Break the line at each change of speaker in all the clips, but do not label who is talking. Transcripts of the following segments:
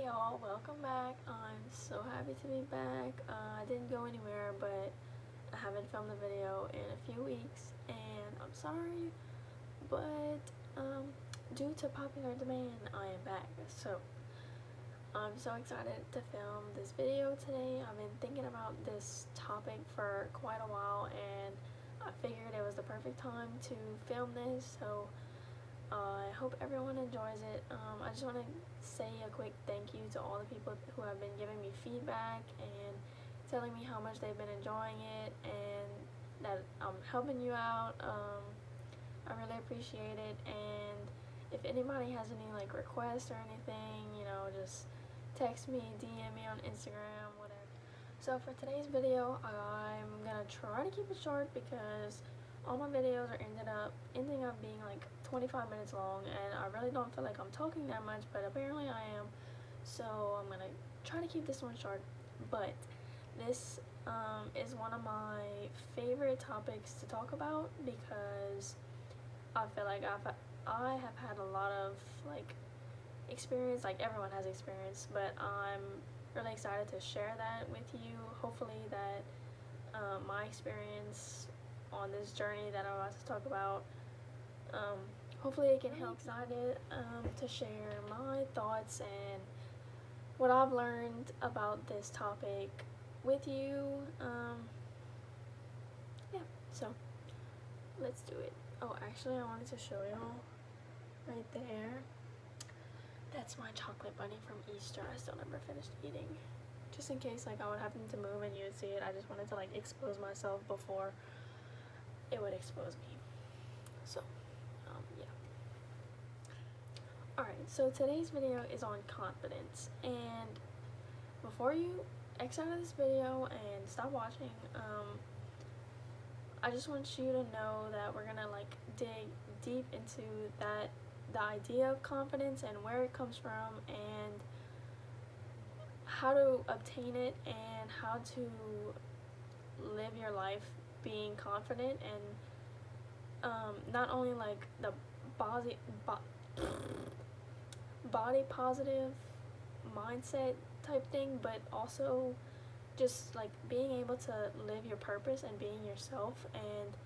y'all, welcome back. I'm so happy to be back. I didn't go anywhere, but I haven't filmed a video in a few weeks, and I'm sorry, but due to popular demand, I am back. So I'm so excited to film this video today. I've been thinking about this topic for quite a while, and I figured it was the perfect time to film this. So I hope everyone enjoys it. I just want to say a quick thank you to all the people who have been giving me feedback and telling me how much they've been enjoying it and that I'm helping you out. I really appreciate it, and if anybody has any requests or anything, just text me, DM me on Instagram, whatever. So for today's video, I'm gonna try to keep it short because all my videos are ending up being 25 minutes long, and I really don't feel like I'm talking that much, but apparently I am. So I'm gonna try to keep this one short. But this is one of my favorite topics to talk about because I feel like I have had a lot of experience, like everyone has experience, but I'm really excited to share that with you. Hopefully that my experience on this journey that I'm about to talk about, hopefully it can help. Excited to share my thoughts and what I've learned about this topic with you. Yeah, so let's do it. Oh, actually I wanted to show y'all right there. That's my chocolate bunny from Easter. I still never finished eating. Just in case I would happen to move and you would see it, I just wanted to expose myself before it would expose me. So yeah. Alright, so today's video is on confidence, and before you X out of this video and stop watching, I just want you to know that we're gonna dig deep into the idea of confidence and where it comes from and how to obtain it and how to live your life being confident, and not only the body positive mindset type thing, but also just being able to live your purpose and being yourself and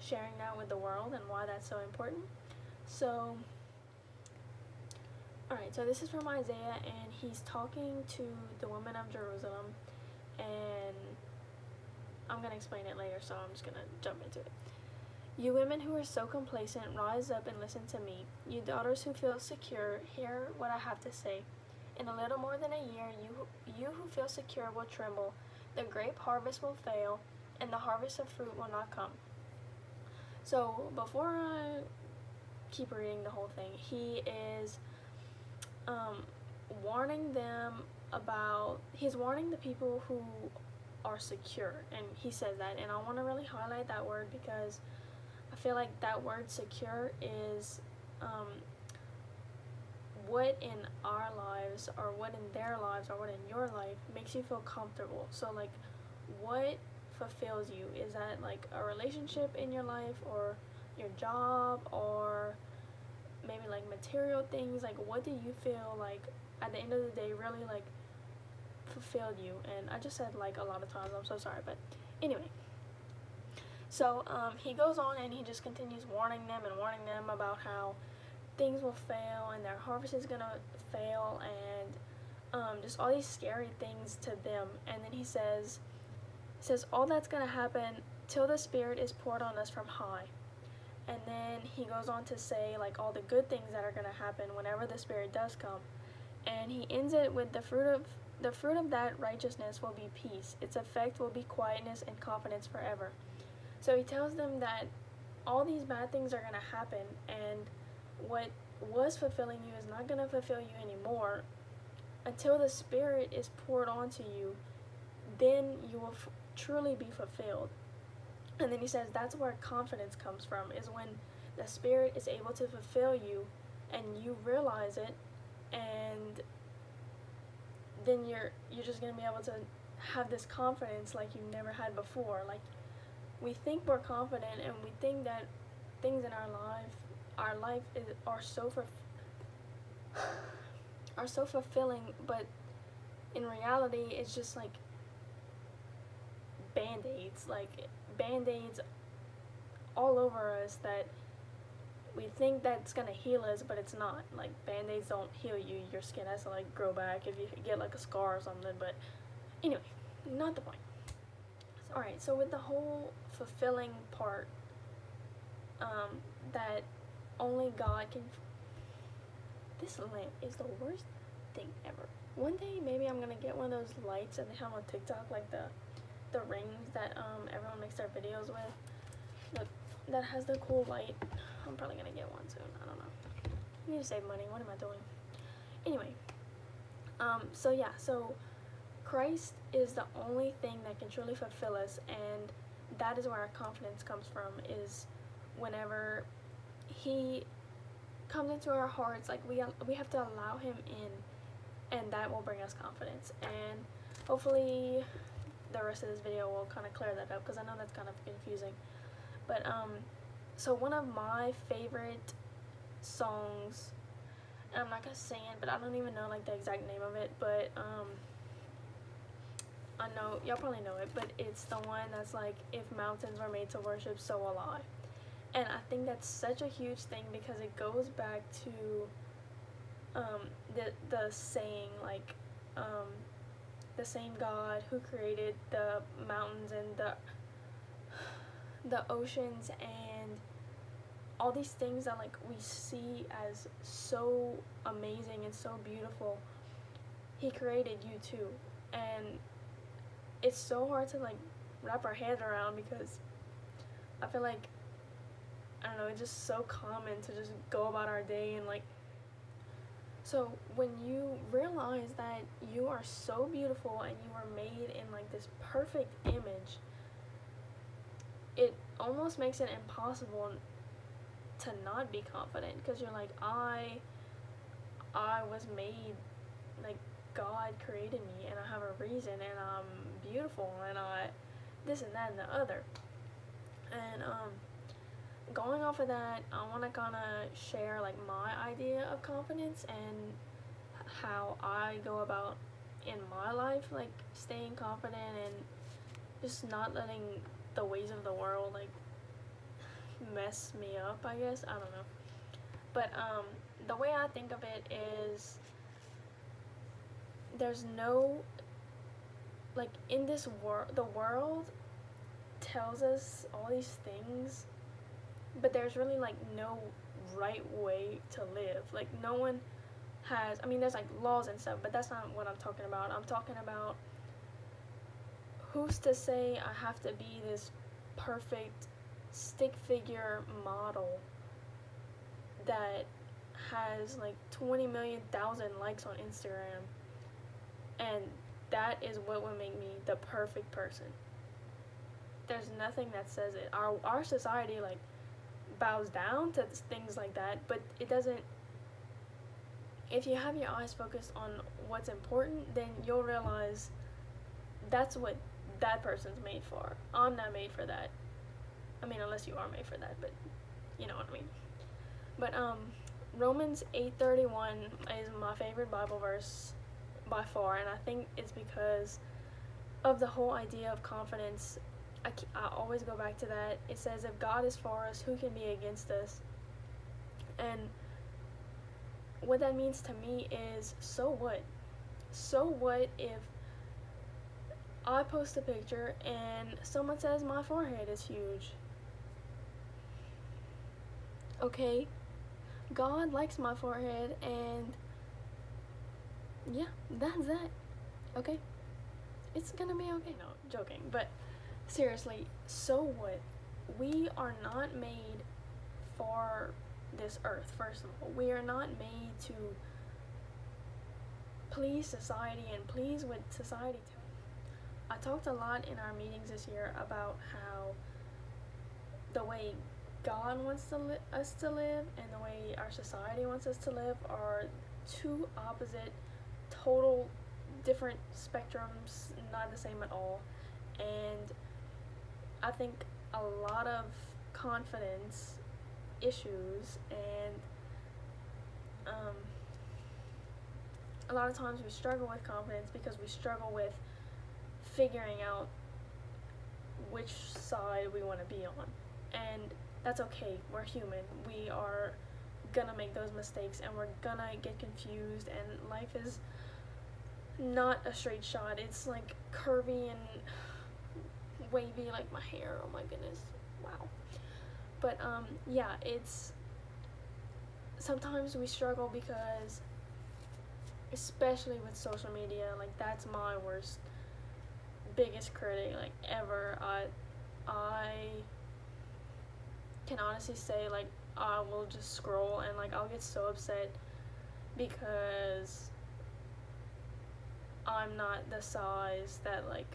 sharing that with the world and why that's so important. So alright, so this is from Isaiah, and he's talking to the women of Jerusalem, and I'm going to explain it later, so I'm just going to jump into it. You women who are so complacent, rise up and listen to me. You daughters who feel secure, hear what I have to say. In a little more than a year, you who feel secure will tremble. The grape harvest will fail, and the harvest of fruit will not come. So before I keep reading the whole thing, he is warning them about, he's warning the people who are secure, and he says that, and I want to really highlight that word because I feel like that word secure is what in our lives, or what in their lives, or what in your life makes you feel comfortable. So what fulfills you? Is that a relationship in your life, or your job, or maybe material things? What do you feel at the end of the day really fulfilled you? And I just said a lot of times, I'm so sorry, but anyway. So he goes on and he just continues warning them about how things will fail and their harvest is gonna fail, and just all these scary things to them. And then he says all that's gonna happen till the Spirit is poured on us from high. And then he goes on to say all the good things that are gonna happen whenever the Spirit does come. And he ends it with the fruit of that righteousness will be peace. Its effect will be quietness and confidence forever. So he tells them that all these bad things are going to happen, and what was fulfilling you is not going to fulfill you anymore until the Spirit is poured onto you. Then you will truly be fulfilled. And then he says that's where confidence comes from, is when the Spirit is able to fulfill you and you realize it, and then you're just going to be able to have this confidence like you never had before. We think we're confident, and we think that things in our life are so are so fulfilling, but in reality it's just like band-aids, all over us that we think that's gonna heal us, but it's not. Like, band-aids don't heal you. Your skin has to like grow back if you get like a scar or something. But anyway, not the point. Alright, so with the whole fulfilling part, that only God can. This lamp is the worst thing ever. One day maybe I'm gonna get one of those lights and they have on TikTok, like the rings that everyone makes their videos with. Look, that has the cool light. I'm probably gonna get one soon. I don't know. I need to save money. What am I doing? Anyway, so yeah, so Christ is the only thing that can truly fulfill us, and that is where our confidence comes from, is whenever He comes into our hearts. Like, we have to allow Him in, and that will bring us confidence. And hopefully the rest of this video will kind of clear that up, because I know that's kind of confusing. But so one of my favorite songs, and I'm not gonna sing it, but I don't even know like the exact name of it, but I know y'all probably know it, but it's the one that's like, if mountains were made to worship, so will I. And I think that's such a huge thing, because it goes back to the saying, like, the same God who created the mountains and the oceans and all these things that like we see as so amazing and so beautiful, He created you too. And it's so hard to like wrap our head around, because I feel like, I don't know, it's just so common to just go about our day and like. So when you realize that you are so beautiful and you are made in like this perfect image, it almost makes it impossible to not be confident, because you're like, I was made, like, God created me, and I have a reason, and I'm beautiful, and I this and that and the other. And going off of that, I want to kind of share like my idea of confidence and how I go about in my life, like staying confident and just not letting the ways of the world like mess me up, I guess. I don't know. But the way I think of it is, there's no, like, in this world, the world tells us all these things, but there's really like no right way to live. Like, no one has, I mean, there's like laws and stuff, but that's not what I'm talking about. I'm talking about, who's to say I have to be this perfect stick figure model that has like 20 million thousand likes on Instagram, and that is what would make me the perfect person. There's nothing that says it. Our society like bows down to things like that, but it doesn't. If you have your eyes focused on what's important, then you'll realize that's what that person's made for. I'm not made for that. I mean, unless you are made for that, but you know what I mean. But Romans 8:31 is my favorite Bible verse by far, and I think it's because of the whole idea of confidence. I always go back to that. It says, if God is for us, who can be against us? And what that means to me is, so what? So what if I post a picture and someone says my forehead is huge? Okay, God likes my forehead, and yeah, that's that. Okay, it's gonna be okay. No, joking, but seriously, so what? We are not made for this earth. First of all, we are not made to please society and please what society tells. I talked a lot in our meetings this year about how the way God wants us to live and the way our society wants us to live are two opposite, total different spectrums, not the same at all. And I think a lot of confidence issues and a lot of times we struggle with confidence because we struggle with figuring out which side we want to be on. And that's okay. We're human. We are gonna make those mistakes, and we're gonna get confused, and life is not a straight shot. It's like curvy and wavy like my hair. Oh my goodness. Wow. But yeah, it's sometimes we struggle because, especially with social media, like that's my worst, biggest critic like ever. I can honestly say, like, I will just scroll and like I'll get so upset because I'm not the size that like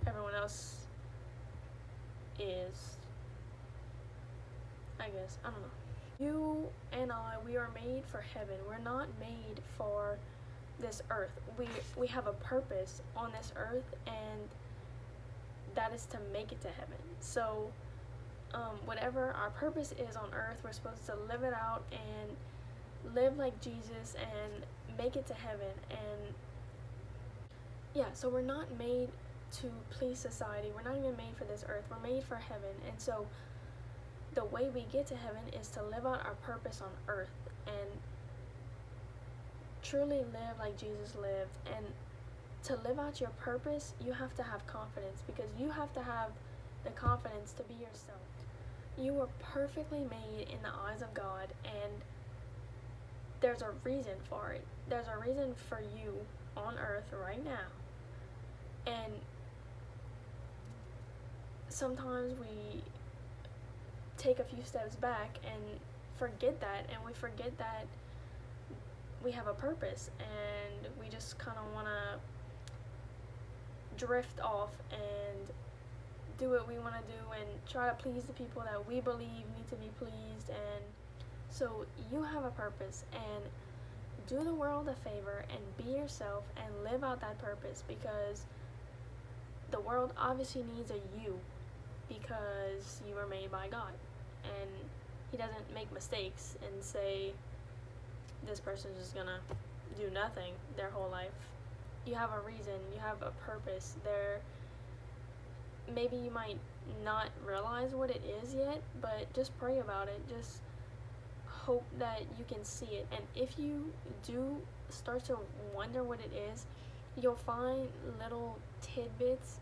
everyone else is. I guess, I don't know. You and I, we are made for heaven. We're not made for this earth. We have a purpose on this earth, and that is to make it to heaven. So whatever our purpose is on earth, we're supposed to live it out and live like Jesus and make it to heaven. And yeah, so we're not made to please society. We're not even made for this earth. We're made for heaven. And so the way we get to heaven is to live out our purpose on earth and truly live like Jesus lived. And to live out your purpose, you have to have confidence, because you have to have the confidence to be yourself. You were perfectly made in the eyes of God, and there's a reason for it. There's a reason for you on earth right now. And sometimes we take a few steps back and forget that, and we forget that we have a purpose, and we just kind of want to drift off and do what we want to do and try to please the people that we believe need to be pleased. And so you have a purpose, and do the world a favor and be yourself and live out that purpose, because the world obviously needs a you, because you were made by God, and he doesn't make mistakes and say this person's just gonna do nothing their whole life. You have a reason, you have a purpose. Maybe you might not realize what it is yet, but just pray about it. Just hope that you can see it. And if you do start to wonder what it is, you'll find little tidbits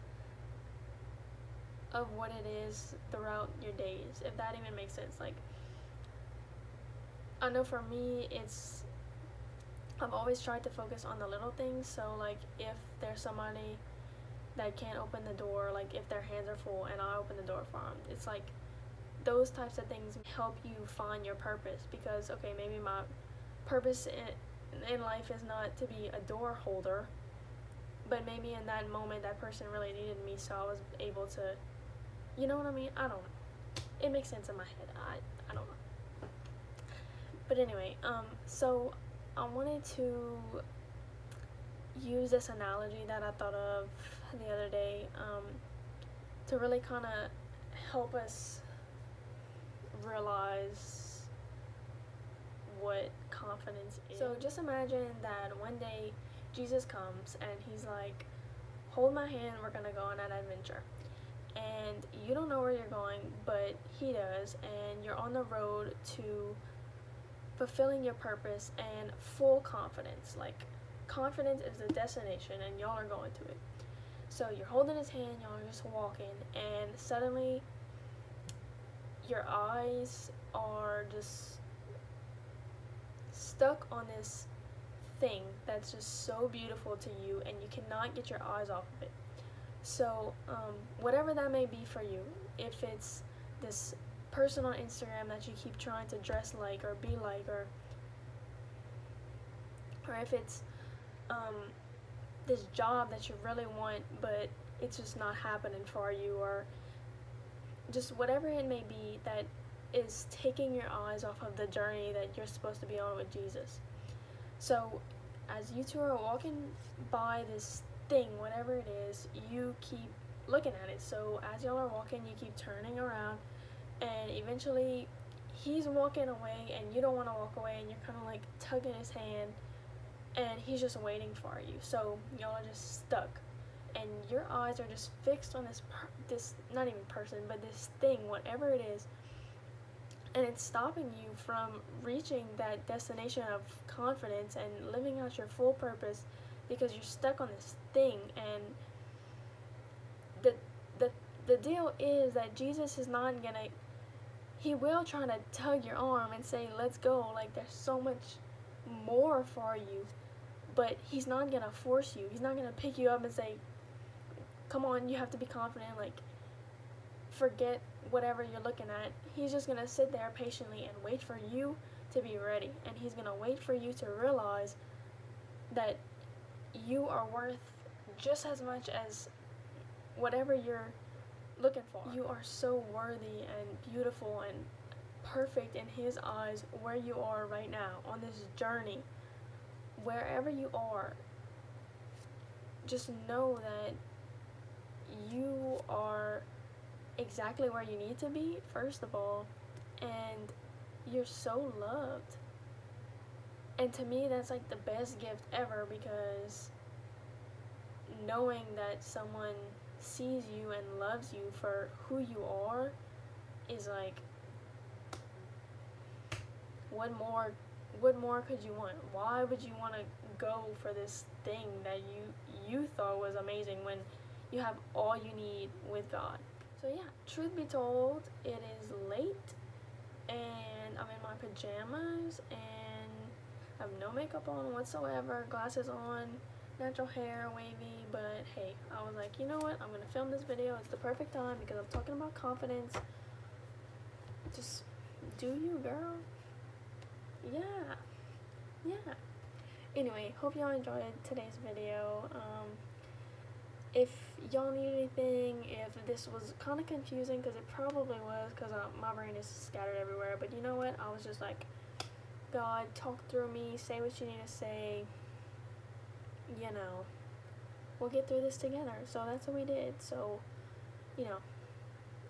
of what it is throughout your days, if that even makes sense. Like, I know for me, I've always tried to focus on the little things. So like, if there's somebody that can't open the door, like if their hands are full and I open the door for them, it's like those types of things help you find your purpose. Because okay, maybe my purpose in life is not to be a door holder, but maybe in that moment that person really needed me, so I was able to, you know what I mean? I don't know. It makes sense in my head. I don't know. But anyway, so I wanted to use this analogy that I thought of the other day, to really kind of help us realize what confidence is. So just imagine that one day Jesus comes and he's like, hold my hand, we're gonna go on an adventure. And you don't know where you're going, but he does, and you're on the road to fulfilling your purpose and full confidence. Like, confidence is the destination and y'all are going to it. So you're holding his hand, y'all are just walking, and suddenly your eyes are just stuck on this thing that's just so beautiful to you, and you cannot get your eyes off of it. So whatever that may be for you, if it's this person on Instagram that you keep trying to dress like or be like, or if it's this job that you really want but it's just not happening for you, or just whatever it may be that is taking your eyes off of the journey that you're supposed to be on with Jesus. So as you two are walking by this thing, whatever it is, you keep looking at it. So as y'all are walking, you keep turning around, and eventually he's walking away and you don't want to walk away, and you're kind of like tugging his hand, and he's just waiting for you. So y'all are just stuck, and your eyes are just fixed on this not even person, but this thing, whatever it is, and it's stopping you from reaching that destination of confidence and living out your full purpose because you're stuck on this thing. And the the the deal is that Jesus is not gonna, he will try to tug your arm and say, let's go, like there's so much more for you, but he's not gonna force you. He's not gonna pick you up and say, come on, you have to be confident, like forget whatever you're looking at. He's just gonna sit there patiently and wait for you to be ready, and he's gonna wait for you to realize that you are worth just as much as whatever you're looking for. You are so worthy and beautiful and perfect in his eyes where you are right now on this journey. Wherever you are, just know that you are exactly where you need to be, first of all, and you're so loved. And to me, that's like the best gift ever, because knowing that someone sees you and loves you for who you are is like, what more could you want? Why would you want to go for this thing that you thought was amazing when you have all you need with God? So yeah, truth be told, it is late and I'm in my pajamas and I have no makeup on whatsoever, glasses on, natural hair, wavy, but hey, I was like, you know what, I'm gonna film this video. It's the perfect time because I'm talking about confidence. Just do you, girl. Yeah. Anyway, hope y'all enjoyed today's video. If y'all need anything, if this was kind of confusing, because it probably was, because my brain is scattered everywhere, but you know what, I was just like, God, talk through me, say what you need to say, you know, we'll get through this together. So that's what we did. So, you know,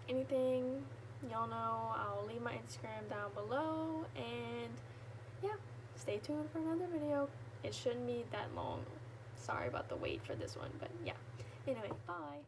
anything, y'all know, I'll leave my Instagram down below, and yeah, stay tuned for another video. It shouldn't be that long. Sorry about the wait for this one, but yeah. Anyway, bye.